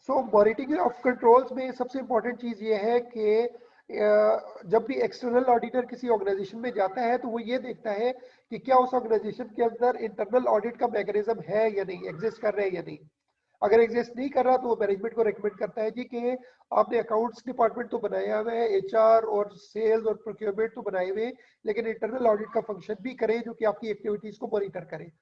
So monitoring of controls में सबसे important चीज ये है कि जब भी एक्सटर्नल ऑडिटर किसी ऑर्गेनाइजेशन में जाता है तो वो ये देखता है कि क्या उस ऑर्गेनाइजेशन के अंदर इंटरनल ऑडिट का मैकेनिज्म है या नहीं, एग्जिस्ट कर रहा है या नहीं। अगर एग्जिस्ट नहीं कर रहा तो वो मैनेजमेंट को रेकमेंड करता है जी कि आपने अकाउंट्स डिपार्टमेंट तो बनाया हुआ है, एचआर और सेल्स और प्रोक्योरमेंट तो बनाए हुए, लेकिन इंटरनल ऑडिट का फंक्शन भी करे जो कि आपकी एक्टिविटीज को मॉनिटर करे।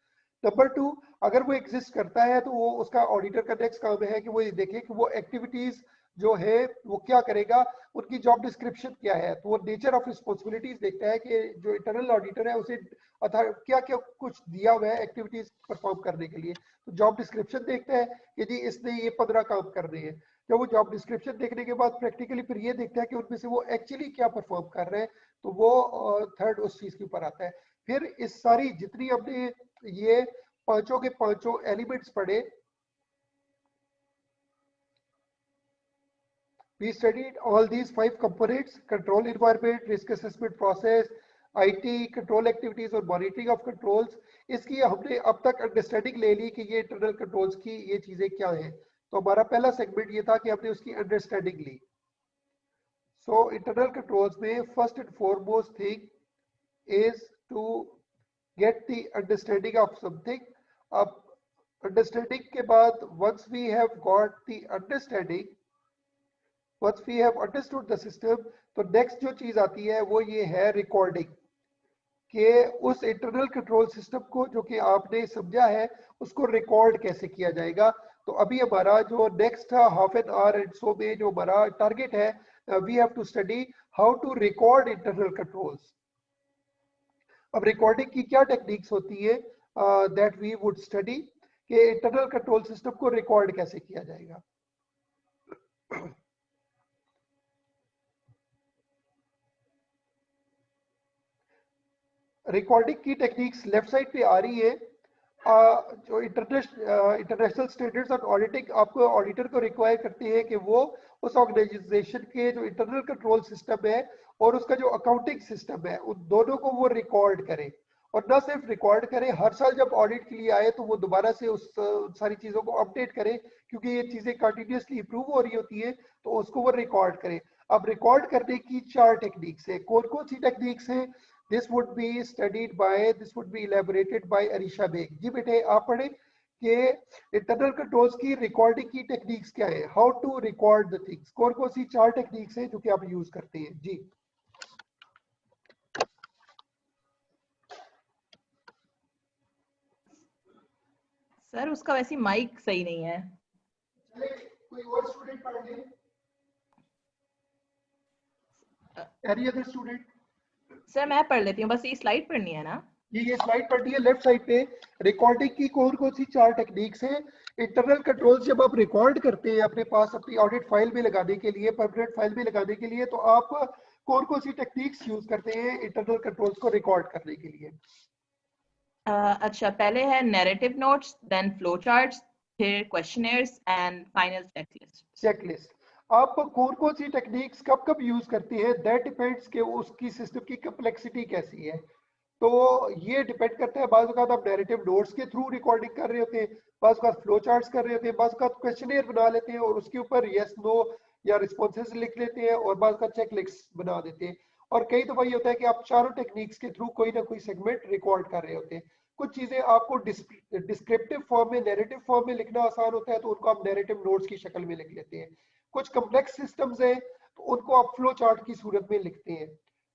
नंबर टू, अगर वो एग्जिस्ट करता है तो वो उसका ऑडिटर का नेक्स्ट काम है कि वो ये देखे कि वो एक्टिविटीज जो है वो क्या करेगा, उनकी जॉब डिस्क्रिप्शन क्या है। तो वो नेचर ऑफ रिस्पॉन्सिबिलिटीज देखता है कि जो इंटरनल ऑडिटर है उसे क्या क्या कुछ दिया हुआ है एक्टिविटीज परफॉर्म करने के लिए। तो जॉब डिस्क्रिप्शन देखता है कि जी इसने ये 15 काम करने हैं। जब वो जॉब डिस्क्रिप्शन देखने के बाद प्रैक्टिकली फिर ये देखता है कि उनमें से वो एक्चुअली क्या परफॉर्म कर रहे हैं, तो वो थर्ड उस चीज के ऊपर आता है। फिर इस सारी जितनी हमने ये पांचों के पांचों एलिमेंट्स पढ़े, we studied all these 5 components: control environment, risk assessment process, IT, control activities और monitoring of controls। इसकी हमने अब तक अंडरस्टैंडिंग ले ली कि ये इंटरनल कंट्रोल्स की ये चीजें क्या हैं। तो हमारा पहला सेगमेंट ये था कि हमने उसकी अंडरस्टैंडिंग ली। सो इंटरनल कंट्रोल्स में first and foremost thing is to get the understanding of something। अब understanding के बाद once we have got the understanding, once we have understood the system, तो नेक्स्ट जो चीज आती है वो ये है रिकॉर्डिंग, कि उस इंटरनल कंट्रोल सिस्टम को जो कि आपने समझा है उसको रिकॉर्ड कैसे किया जाएगा। तो अभी हमारा जो next half an hour and so में जो हमारा टारगेट है, we have to study how to record internal controls. अब रिकॉर्डिंग की क्या टेक्निक्स होती है दैट वी वुड स्टडी, कि इंटरनल कंट्रोल सिस्टम को रिकॉर्ड कैसे किया जाएगा। रिकॉर्डिंग की टेक्निक्स लेफ्ट साइड पे आ रही है। जो इंटरनेशनल स्टैंडर्ड्स ऑन ऑडिटिंग आपको ऑडिटर को रिक्वायर करते हैं कि वो उस ऑर्गेनाइजेशन के जो इंटरनल कंट्रोल सिस्टम है और उसका जो अकाउंटिंग सिस्टम है उन दोनों को वो रिकॉर्ड करे। और ना सिर्फ रिकॉर्ड करे, हर साल जब ऑडिट के लिए आए तो वो दोबारा से उस सारी चीजों को अपडेट करे, क्योंकि ये चीजें कंटिन्यूसली इंप्रूव हो रही होती है, तो उसको वो रिकॉर्ड करे। अब रिकॉर्ड करने की 4 टेक्निक्स है। कौन कौन सी टेक्निक्स है? This would be studied by, this would be elaborated by Arisha Baig ji. बेटे आप पढ़े कि इंटरनल कंट्रोल्स की रिकॉर्डिंग की टेक्निक्स क्या है, how to record the things. कौन कौन सी 4 टेक्निक्स हैं जो कि आप यूज करते हैं जी। सर उसका वैसे माइक सही नहीं है। चले कोई और स्टूडेंट पढ़ ले। Any other student? सर मैं पढ़ लेती हूँ, बस ये स्लाइड पढ़नी है ना। ये स्लाइड पढ़नी है लेफ्ट साइड पे। रिकॉर्डिंग की कौन कौन सी 4 टेक्निक्स हैं। इंटरनल कंट्रोल्स जब आप रिकॉर्ड करते हैं अपने पास अपनी ऑडिट फाइल में लगाने के लिए, परमानेंट फाइल में लगाने के लिए, तो आप कौन कौन सी टेक्निक्स यूज करते हैं इंटरनल कंट्रोल्स को रिकॉर्ड करने के लिए? अच्छा, पहले है narrative notes, then flow charts, फिर questionnaires and final checklist. Checklist. आप कौन कौन सी टेक्निक्स कब कब यूज करते हैं, दैट डिपेंड्स कि उसकी सिस्टम की कम्प्लेक्सिटी कैसी है। तो ये डिपेंड करता है, बाज़ वक़्त आप नैरेटिव नोट्स के थ्रू रिकॉर्डिंग कर रहे होते हैं, बाज़ वक़्त फ्लो चार्ट्स कर रहे होते हैं, बाज़ वक़्त क्वेश्चनियर बना लेते हैं और उसके ऊपर यस नो या रिस्पॉन्सेज लिख लेते हैं, और बाज़ वक़्त चेकलिस्ट बना देते हैं। और कई दफा ये होता है कि आप चारों टेक्निक्स के थ्रू कोई ना कोई सेगमेंट रिकॉर्ड कर रहे होते हैं। कुछ चीजें आपको डिस्क्रिप्टिव फॉर्म में, नैरेटिव फॉर्म में लिखना आसान होता है तो उनको आप नैरेटिव नोट्स की शक्ल में लिख लेते हैं। कुछ कम्प्लेक्स सिस्टम्स हैं तो उनको आप फ्लो चार्ट की सूरत में लिखते हैं।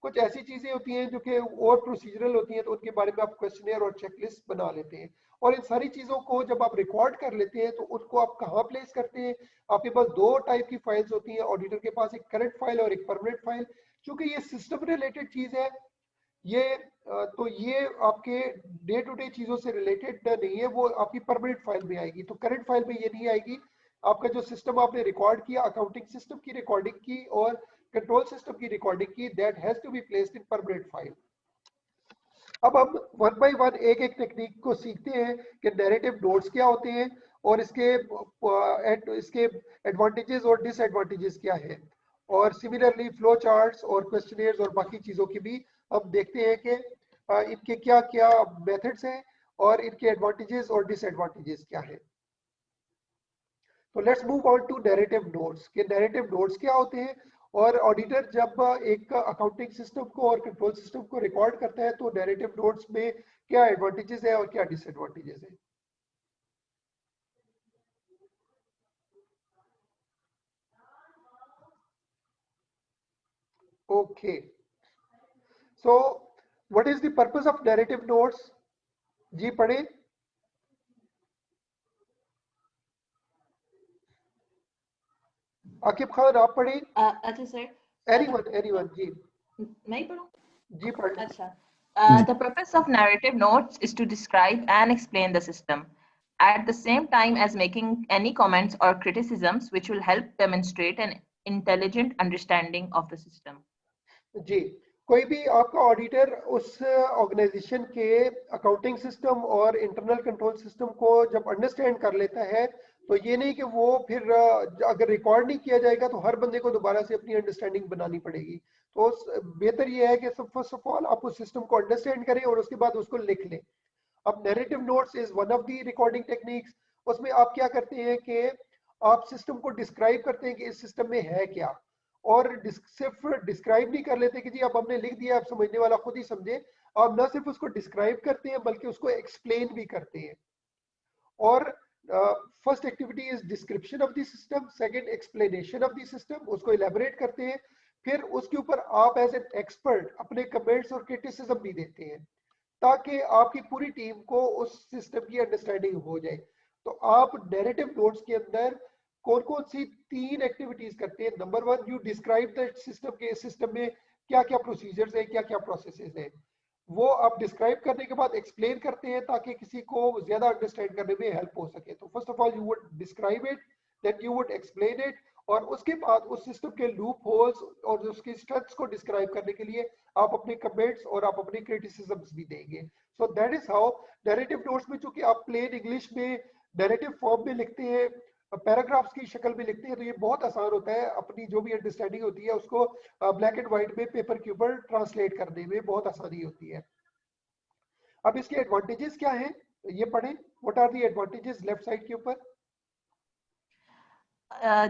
कुछ ऐसी चीजें होती हैं जो कि और प्रोसीजरल होती हैं तो उनके बारे में आप क्वेश्चनियर और चेकलिस्ट बना लेते हैं। और इन सारी चीजों को जब आप रिकॉर्ड कर लेते हैं तो उनको आप कहाँ प्लेस करते हैं? आपके पास 2 टाइप की फाइल्स होती हैं ऑडिटर के पास, एक करंट फाइल और एक परमानेंट फाइल। क्योंकि ये सिस्टम रिलेटेड चीज है, ये तो ये आपके डे टू डे चीजों से रिलेटेड नहीं है, वो आपकी परमानेंट फाइल में आएगी। तो करंट फाइल में ये नहीं आएगी। आपका जो सिस्टम आपने रिकॉर्ड किया, अकाउंटिंग सिस्टम की रिकॉर्डिंग की और कंट्रोल सिस्टम की रिकॉर्डिंग की, that has to be placed in permanent file. अब हम वन बाय वन एक एक टेक्निक को सीखते हैं कि नैरेटिव नोट्स क्या होते हैं और इसके एडवांटेजेस और डिसएडवांटेजेस क्या है। और सिमिलरली फ्लो चार्ट्स और क्वेश्चनियर्स और बाकी चीजों की भी हम देखते हैं कि इनके क्या क्या मेथड्स हैं और इनके एडवांटेजेस और डिसएडवांटेजेस क्या है। तो let's move on to narrative notes कि नैरेटिव नोट्स क्या होते हैं, और ऑडिटर जब एक अकाउंटिंग सिस्टम को और कंट्रोल सिस्टम को रिकॉर्ड करता है तो नैरेटिव नोट्स में क्या एडवांटेजेस है और क्या डिसएडवांटेजेस है। Okay, so what is the purpose of narrative notes? जी पढ़े। आकिब खान आप पढ़े। अच्छा सर, एनीवन जी। मैं ही पढ़ूं? जी पढ़। अच्छा. The purpose of narrative notes is to describe and explain the system, at the same time as making any comments or criticisms which will help demonstrate an intelligent understanding of the system. जी, कोई भी आपका auditor उस organisation के accounting system और internal control system को जब understand कर लेता है तो ये नहीं कि वो फिर अगर रिकॉर्ड नहीं किया जाएगा तो हर बंदे को दोबारा से अपनी अंडरस्टैंडिंग बनानी पड़ेगी। तो बेहतर ये है कि सब फर्स्ट ऑफ ऑल आप उस सिस्टम को अंडरस्टैंड करें और उसके बाद उसको लिख लें। अब narrative notes is one of the recording techniques. उसमें आप क्या करते हैं कि आप सिस्टम को डिस्क्राइब करते हैं कि इस सिस्टम में है क्या, और सिर्फ डिस्क्राइब नहीं कर लेते कि जी अब हमने लिख दिया अब समझने वाला खुद ही समझे। आप ना सिर्फ उसको डिस्क्राइब करते हैं बल्कि उसको एक्सप्लेन भी करते हैं। और first activity is description of the system, second explanation of the system, उसको इलेबोरेट करते हैं, फिर उसके ऊपर आप एज एन एक्सपर्ट अपने कमेंट्स और क्रिटिसिज्म भी देते हैं ताकि आपकी पूरी टीम को उस सिस्टम की अंडरस्टैंडिंग हो जाए। तो आप नैरेटिव नोट्स के अंदर कौन कौन सी 3 एक्टिविटीज करते हैं? Number 1, you describe the system के सिस्टम में क्या क्या प्रोसीजर्स है, क्या क्या प्रोसेसेस है, वो आप डिस्क्राइब करने के बाद एक्सप्लेन करते हैं ताकि किसी को ज्यादा अंडरस्टैंड करने में हेल्प हो सके। तो first of all you would describe it, then you would explain it, और उसके बाद उस सिस्टम के लूप होल्स और उसकी स्ट्रेंथ्स को डिस्क्राइब करने के लिए आप अपने कमेंट्स और आप अपने क्रिटिसिज्म्स भी देंगे। So that is how narrative notes में, चूंकि आप प्लेन इंग्लिश में नैरेटिव फॉर्म में लिखते हैं, पैराग्राफ्स की शक्ल में लिखते हैं, तो ये बहुत आसान होता है, अपनी जो भी अंडरस्टैंडिंग होती है उसको ब्लैक एंड व्हाइट में पेपर के ऊपर ट्रांसलेट करने में बहुत आसानी होती है। अब इसके एडवांटेजेस क्या हैं ये पढ़ें। What are the advantages left side के ऊपर?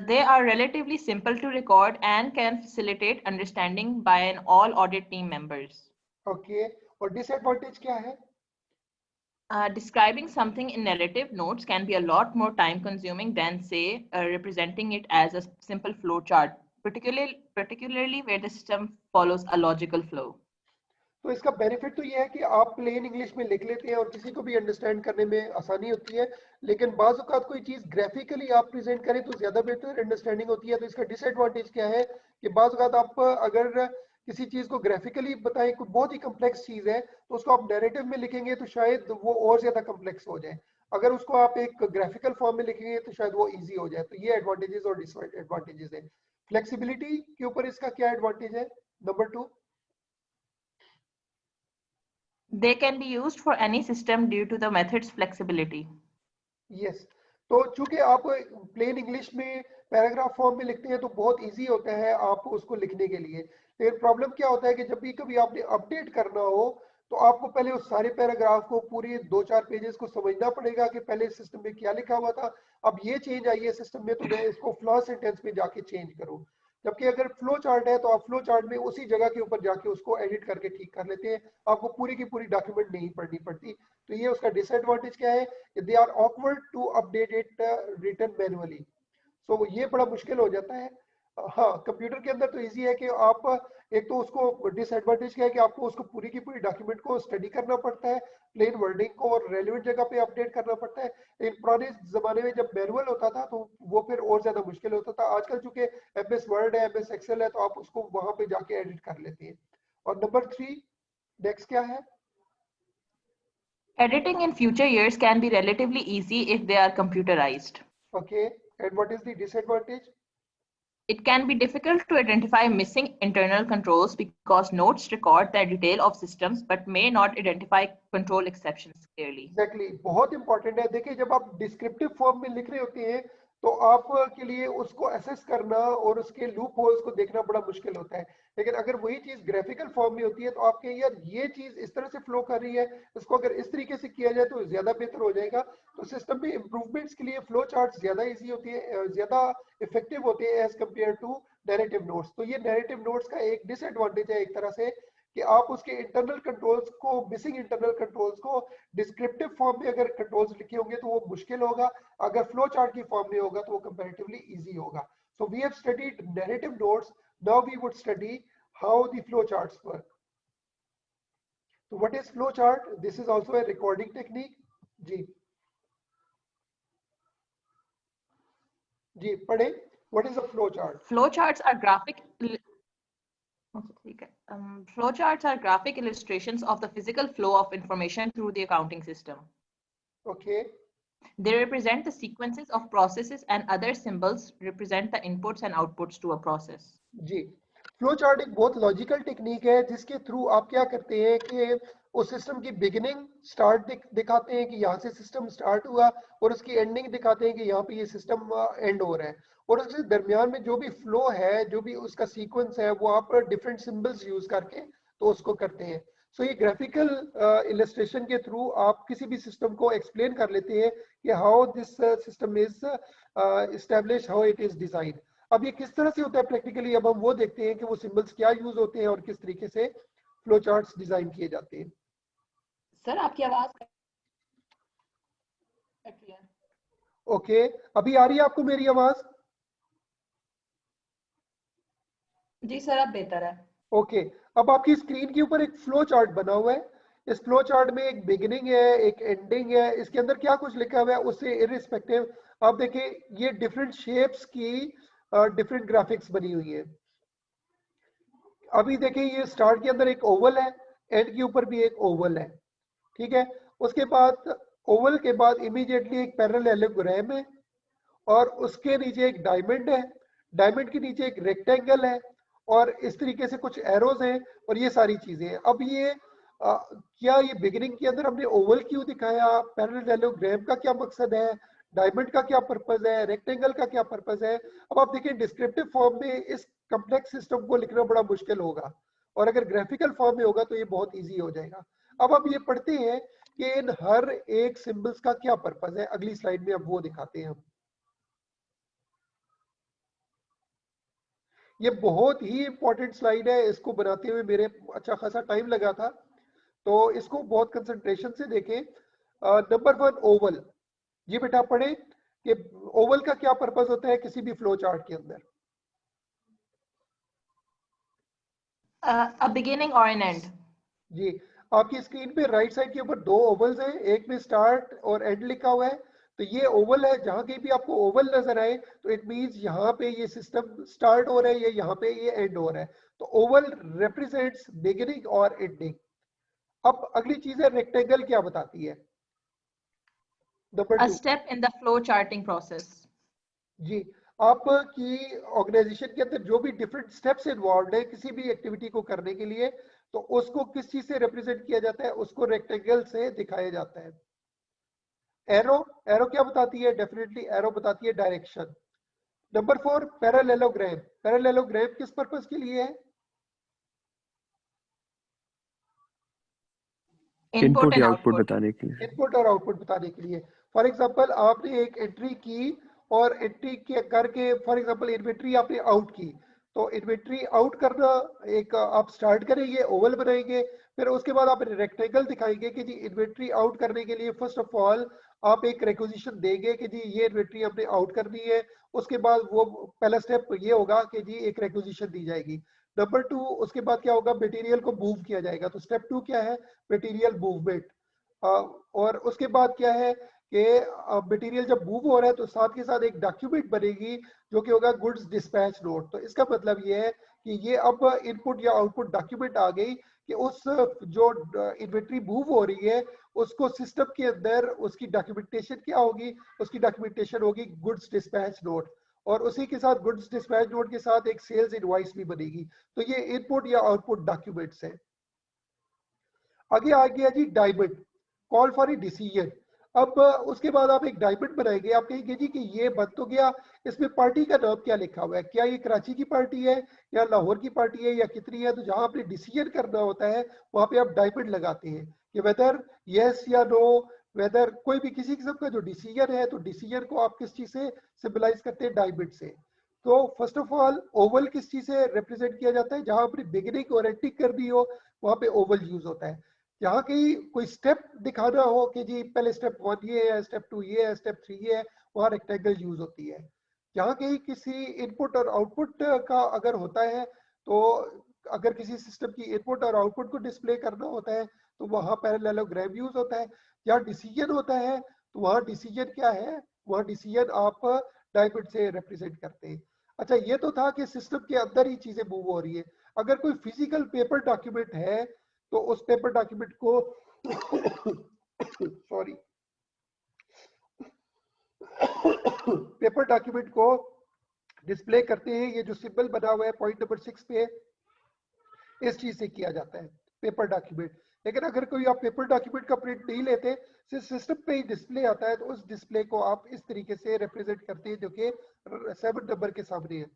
They are relatively simple to record and can facilitate understanding by an all audit team members. Okay, और डिसएडवांटेज क्या है? Describing something in narrative notes can be a lot more time consuming than, say, representing it as a simple flow chart, particularly where the system follows a logical flow. तो इसका benefit तो ये है कि आप plane English में लिख लेते हैं और किसी को भी अंडरस्टैंड करने में आसानी होती है, लेकिन बाज़ औक़ात कोई चीज़ ग्राफिकली आप प्रेजेंट करें तो ज़्यादा बेहतर अंडरस्टैंडिंग होती है। तो इसका डिसएडवांटेज क्या है कि बाज़ औक़ात आप अगर किसी चीज़ को ग्राफिकली बताएं, कोई बहुत ही कम्प्लेक्स चीज़ है, तो उसको आप नैरेटिव में लिखेंगे तो शायद वो और ज़्यादा कम्प्लेक्स हो जाए। अगर उसको आप एक ग्राफिकल फॉर्म में लिखेंगे तो शायद वो ईजी हो जाए। तो ये एडवांटेजेस और डिसएडवांटेजेस है। फ्लेक्सिबिलिटी के ऊपर इसका क्या एडवांटेज है? Number 2, They can be used for any system due to the method's flexibility. Yes, तो चूंकि आप प्लेन इंग्लिश में पैराग्राफ फॉर्म में लिखते हैं तो बहुत इजी होता है आप उसको लिखने के लिए। लेकिन प्रॉब्लम क्या होता है कि जब भी कभी आपने अपडेट करना हो तो आपको पहले उस सारे पैराग्राफ को पूरी 2-4 पेजेस को समझना पड़ेगा कि पहले सिस्टम में क्या लिखा हुआ था, अब ये चेंज आई है सिस्टम में तो मैं इसको फ्लॉ सेंटेंस में जाके चेंज करूं। जबकि अगर फ्लो चार्ट है तो आप फ्लो चार्ट में उसी जगह के ऊपर जाके उसको एडिट करके ठीक कर लेते हैं, आपको पूरी की पूरी डॉक्यूमेंट नहीं पढ़नी पड़ती। तो ये उसका डिसएडवांटेज क्या है? They are awkward to update it written manually. So ये बड़ा मुश्किल हो जाता है। हाँ, कंप्यूटर के अंदर तो इजी है कि आप एक तो उसको डिसएडवांटेज क्या है कि आपको उसको पूरी की पूरी डॉक्यूमेंट को स्टडी करना पड़ता है, प्लेन वर्डिंग को और रेलिवेंट जगह पे अपडेट करना पड़ता है। इन पुराने जमाने में जब मैनुअल होता था तो वो फिर और ज्यादा मुश्किल होता था। आजकल चूंकि एमएस वर्ड है, एमएस एक्सेल है, तो आप उसको वहां पे जाके एडिट कर लेते हैं। और नंबर 3 नेक्स्ट क्या है? Editing in future years can be relatively easy if they are computerized. Okay, and what is the disadvantage? It can be difficult to identify missing internal controls because notes record the detail of systems but may not identify control exceptions clearly. Exactly, बहुत important है। देखिए जब आप descriptive form में लिख रहे होते हैं तो आपके लिए उसको असेस करना और उसके लूप होल्स को देखना बड़ा मुश्किल होता है। लेकिन अगर वही चीज ग्राफिकल फॉर्म में होती है तो आपके यार ये चीज इस तरह से फ्लो कर रही है, इसको अगर इस तरीके से किया जाए तो ज्यादा बेहतर हो जाएगा। तो सिस्टम में इंप्रूवमेंट्स के लिए फ्लो चार्ट ज्यादा इजी होती है, ज्यादा इफेक्टिव होते हैं as compare to narrative notes. तो ये नैरेटिव नोट्स का एक डिसएडवांटेज है एक तरह से, कि आप उसके इंटरनल कंट्रोल्स को, मिसिंग इंटरनल कंट्रोल्स को डिस्क्रिप्टिव फॉर्म में अगर कंट्रोल्स लिखे होंगे तो वो मुश्किल होगा, अगर फ्लो चार्ट की फॉर्म में होगा तो वो कंपैरेटिवली इजी होगा। So we have studied narrative notes, now we would study how the flow charts work. So what is flow chart? This is also a recording technique. जी पढ़े, what is a flow chart? Flow charts are graphic. Flow charts are graphic illustrations of the physical flow of information through the accounting system. Okay. They represent the sequences of processes, and other symbols represent the inputs and outputs to a process. जी, flow chart एक बहुत logical technique है जिसके through आप क्या करते हैं कि उस सिस्टम की बिगिनिंग स्टार्ट दिखाते हैं कि यहाँ से सिस्टम स्टार्ट हुआ, और उसकी एंडिंग दिखाते हैं कि यहाँ पे ये सिस्टम एंड हो रहा है, और उसके दरमियान में जो भी फ्लो है, जो भी उसका सीक्वेंस है, वो आप डिफरेंट सिंबल्स यूज करके तो उसको करते हैं। सो ये ग्राफिकल इलस्ट्रेशन के थ्रू आप किसी भी सिस्टम को एक्सप्लेन कर लेते हैं कि how this system is establish, how it is design. अब ये किस तरह से होता है प्रैक्टिकली, अब हम वो देखते हैं कि वो सिंबल्स क्या यूज होते हैं और किस तरीके से फ्लो चार्ट्स डिजाइन किए जाते हैं। सर आपकी आवाज ओके, अभी आ रही है आपको मेरी आवाज? जी सर, अब बेहतर है। ओके, अब आपकी स्क्रीन के ऊपर एक फ्लो चार्ट बना हुआ है। इस फ्लो चार्ट में एक बिगिनिंग है, एक एंडिंग है, इसके अंदर क्या कुछ लिखा हुआ है उससे इररिस्पेक्टिव आप देखें ये डिफरेंट शेप्स की डिफरेंट ग्राफिक्स बनी हुई है। अभी देखिए ये स्टार्ट के अंदर एक ओवल है, एंड के ऊपर भी एक ओवल है, ठीक है। उसके बाद ओवल के बाद इमीडिएटली एक पैरेललोग्राम है, और उसके नीचे एक डायमंड है, डायमंड के नीचे एक रेक्टेंगल है, और इस तरीके से कुछ एरोज हैं, और ये सारी चीजें हैं। अब ये क्या ये बिगिनिंग के अंदर हमने ओवल क्यों दिखाया, पैरेललोग्राम का क्या मकसद है, डायमंड का क्या पर्पज है, रेक्टेंगल का क्या पर्पज है? अब आप देखिए डिस्क्रिप्टिव फॉर्म में इस कॉम्प्लेक्स सिस्टम को लिखना बड़ा मुश्किल होगा, और अगर ग्राफिकल फॉर्म में होगा तो ये बहुत इजी हो जाएगा। अब आप ये पढ़ते हैं कि इन हर एक सिंबल्स का क्या पर्पज है, अगली स्लाइड में अब वो दिखाते हैं हम। ये बहुत ही इंपॉर्टेंट स्लाइड है, इसको बनाते हुए मेरे अच्छा खासा टाइम लगा था, तो इसको बहुत कंसंट्रेशन से देखें। नंबर 1 ओवल, ये बेटा पढ़े कि ओवल का क्या पर्पस होता है किसी भी फ्लो चार्ट के अंदर। A beginning or an end. जी, आपकी स्क्रीन पे राइट साइड के ऊपर दो ओवल्स हैं, एक में स्टार्ट और एंड लिखा हुआ है। तो ये ओवल है, जहां कहीं भी आपको ओवल नजर आए तो इट मींस यहाँ पे ये सिस्टम स्टार्ट हो रहा है, ये यहाँ पे ये एंड हो रहा है। तो ओवल रिप्रेजेंट्स बिगिनिंग और एंडिंग। अब अगली चीज है रेक्टेंगल, क्या बताती है? Number 2, A step in the flow charting process. जी, आपकी ऑर्गेनाइजेशन के अंदर जो भी डिफरेंट स्टेप्स इन्वॉल्व है किसी भी एक्टिविटी को करने के लिए, तो उसको किस चीज से रिप्रेजेंट किया जाता है, उसको रेक्टेंगल से दिखाया जाता है। एरो, एरो क्या बताती है? डेफिनेटली एरो बताती है डायरेक्शन। नंबर 4 पैरेललोग्राम, पैरेललोग्राम किस पर्पस के लिए है? Input and output output. बताने के लिए। इनपुट और आउटपुट बताने के लिए। फॉर एग्जांपल आपने एक एंट्री की, और एंट्री के करके फॉर एग्जांपल इन्वेंट्री आपने आउट की, तो इन्वेंट्री आउट करना एक आप स्टार्ट करेंगे, ओवल बनाएंगे, फिर उसके बाद आप रेक्टेंगल दिखाएंगे कि जी इन्वेंट्री आउट करने के लिए फर्स्ट ऑफ ऑल आप एक रिक्विजिशन देंगे कि जी ये इन्वेंट्री हमने आउट करनी है। उसके बाद वो पहला स्टेप ये होगा कि जी एक रिक्विजिशन दी जाएगी। नंबर 2, उसके बाद क्या होगा, मटेरियल को मूव किया जाएगा। तो स्टेप 2 क्या है? Material movement. और उसके बाद क्या है कि मटेरियल जब मूव हो रहा है तो साथ के साथ एक डॉक्यूमेंट बनेगी जो कि होगा गुड्स डिस्पैच नोट। तो इसका मतलब ये है कि ये अब इनपुट या आउटपुट डॉक्यूमेंट आ गई कि उस जो इन्वेंट्री मूव हो रही है उसको सिस्टम के अंदर उसकी डॉक्यूमेंटेशन क्या होगी, उसकी डॉक्यूमेंटेशन होगी गुड्स डिस्पैच नोट, और उसी के साथ गुड्स डिस्पैच नोट के साथ एक सेल्स इनवॉइस भी बनेगी। तो ये इनपुट या आउटपुट डॉक्यूमेंट्स है। आगे आ गया जी Diamond, call for a decision. अब उसके बाद आप एक डायमंड बनाएंगे, आप कहेंगे जी कि ये बन तो गया, इसमें पार्टी का नाम क्या लिखा हुआ है, क्या ये कराची की पार्टी है या लाहौर की पार्टी है या कितनी है। तो जहां आपने डिसीजन करना होता है वहां पे आप डायमंड लगाते हैं कि वेदर यस या नो, वेदर कोई भी किसी किस्म का जो डिसीजन है, तो डिसीजन को आप किस चीज से सिंबलाइज करते हैं, डायमंड से। तो फर्स्ट ऑफ ऑल ओवल किस चीज से रिप्रेजेंट किया जाता है, जहां अपनी बिगिनिंग और एंडिंग करनी हो वहां पे ओवल यूज होता है। जहाँ कहीं कोई स्टेप दिखाना हो कि जी पहले स्टेप 1 ये है, स्टेप 2 ये है, स्टेप 3 ये है, वहाँ रेक्टेंगल यूज होती है। जहाँ कहीं किसी इनपुट और आउटपुट का अगर होता है, तो अगर किसी सिस्टम की इनपुट और आउटपुट को डिस्प्ले करना होता है तो वहाँ पैरेललोग्राम यूज होता है। जहाँ डिसीजन होता है तो वहाँ डिसीजन क्या है, वहाँ डिसीजन आप डायमंड से रिप्रेजेंट करते हैं। अच्छा, ये तो था कि सिस्टम के अंदर ही चीजें मूव हो रही है। अगर कोई फिजिकल पेपर डॉक्यूमेंट है तो उस पेपर डॉक्यूमेंट को सॉरी पेपर डॉक्यूमेंट को डिस्प्ले करते हैं, ये जो सिंबल बना हुआ है पॉइंट नंबर 6 पे, इस चीज से किया जाता है पेपर डॉक्यूमेंट। लेकिन अगर कोई आप पेपर डॉक्यूमेंट का प्रिंट नहीं लेते, सिर्फ सिस्टम पे ही डिस्प्ले आता है, तो उस डिस्प्ले को आप इस तरीके से रिप्रेजेंट करते हैं जो कि 7 नंबर के सामने है।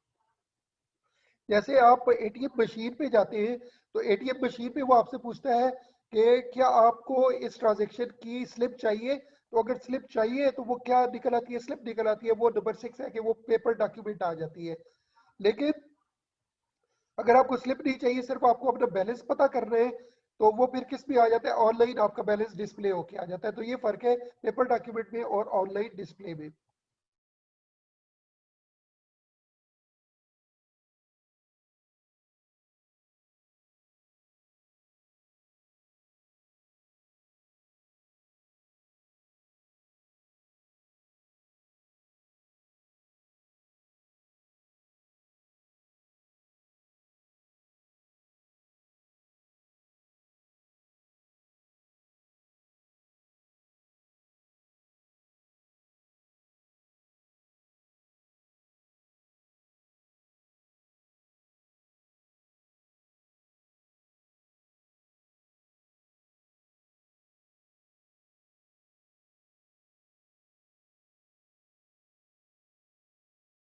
जैसे आप एटीएम मशीन पे जाते हैं तो एटीएम मशीन पे वो आपसे पूछता है कि क्या आपको इस ट्रांजैक्शन की स्लिप चाहिए। तो अगर स्लिप चाहिए तो वो क्या निकल आती है, स्लिप निकल आती है, वो नंबर 6 है कि वो पेपर डॉक्यूमेंट आ जाती है। लेकिन अगर आपको स्लिप नहीं चाहिए, सिर्फ आपको अपना बैलेंस पता करना है, तो वो फिर किस में आ जाता है, ऑनलाइन आपका बैलेंस डिस्प्ले होके आ जाता है। तो ये फर्क है पेपर डॉक्यूमेंट में और ऑनलाइन डिस्प्ले में।